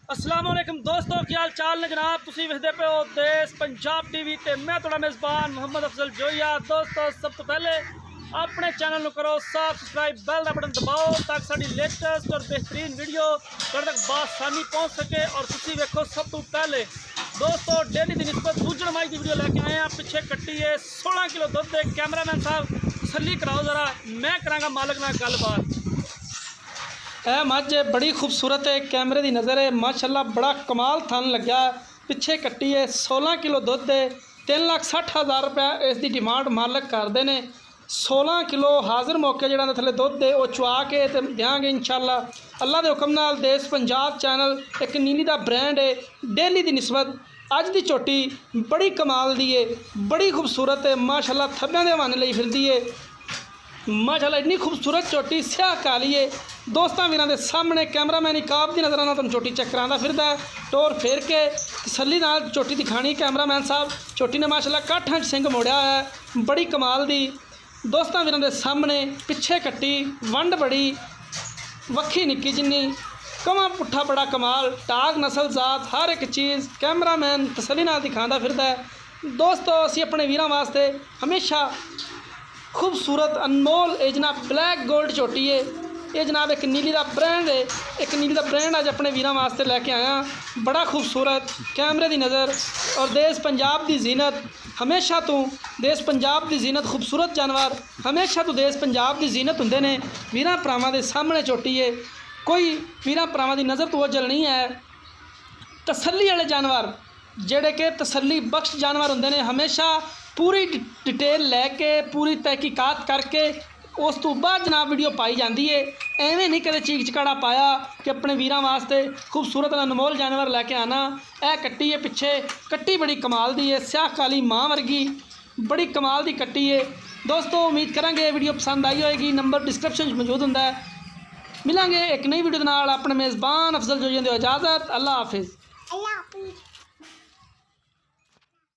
अस्सलाम वालेकुम दोस्तों, क्या हाल चाल ने जनाब। तुसी वेखदे पे हो देश पंजाब टीवी ते मैं तुहाडा मेज़बान मोहम्मद अफजल जोईया। दोस्तों सब तो पहले अपने चैनल को करो सब्सक्राइब, बेल का बटन दबाओ ताकि साडी लेटेस्ट और बेहतरीन वीडियो तुहाडे तक बासानी पहुँच सके और तुसी वेखो सब तो पहले। दोस्तों डेली की निस्बत दूजड़ माई की वीडियो लैके आए हैं। पिछे कट्टी है 16 किलो दुध है। कैमरामैन साहब तसल्ली कराओ जरा, मैं करांगा मालक नाल गलबात। है मझ बड़ी खूबसूरत है, कैमरे की नज़र है माशाल्लाह, बड़ा कमाल थन लग्या। पिछे कट्टी है 16 किलो दुध है। 3,60,000 रुपया इसकी डिमांड मालक करते हैं। 16 किलो हाजिर मौके जो थले दुध है वो चुआ के देंगे इंशाल्लाह अल्लाह के हुक्म नाल। देश पंजाब चैनल एक नीली का ब्रांड है। डेली की निस्बत अज की झोटी बड़ी कमाल दी है, बड़ी खूबसूरत है माशाल्लाह। थब्बियां दे हवाने लई फिरदी है माशाल्लाह, इन्नी खूबसूरत झोटी स्याह काली है। दोस्तों वीरां दे सामने कैमरामैन इकाब की नज़र तुम झोटी चेक करांदा फिरदा है। टोर फेर के तसल्ली नाल झोटी दिखानी कैमरामैन साहब। झोटी ने माशाल्लाह काठां सिंह मोड़िया है, बड़ी कमाल दी। दोस्तों वीरां दे सामने पिछे कट्टी वंड बड़ी वक्खी निक्की जिन्नी, कमा पुट्ठा बड़ा कमाल, टाग नस्ल जात हर एक चीज़ कैमरामैन तसल्ली नाल दिखांदा फिरदा है। दोस्तों असीं अपने वीरां वास्ते हमेशा खूबसूरत अनमोल ये जनाब ब्लैक गोल्ड झोटी है। ये जनाब एक नीली का ब्रांड है, एक नीली का ब्रांड अज अपने वीरां वास्ते लैके आया। बड़ा खूबसूरत कैमरे की नज़र और देश पंजाब की जीनत। हमेशा तो देश पंजाब की जीनत खूबसूरत जानवर हमेशा तो देश पंजाब की जीनत होंदे ने। वीरां भरावां दे सामने झोटी है, कोई वीरां भरावां की नज़र तो ओझल नहीं है। तसल्ली वाले जानवर जेड़े कि तसल्ली बख्श जानवर होंदे ने, हमेशा पूरी डिटेल लैके पूरी तहकीकात करके उस तो बाद जनाब वीडियो पाई जाती है। एवें नहीं कदे चीक चकाड़ा पाया कि अपने वीरां वास्ते खूबसूरत अनमोल जानवर लैके आना। यह कट्टी है पिछे, कट्टी बड़ी कमाल दी है, स्याह काली माँ वर्गी बड़ी कमाल दी कट्टी है। दोस्तों उम्मीद करांगे ये वीडियो पसंद आई होएगी। नंबर डिस्क्रिप्शन मौजूद होंदा है। मिलांगे एक नई वीडियो दे नाल। अपने मेज़बान अफजल जोईया दी इजाज़त। अल्लाह हाफिज़।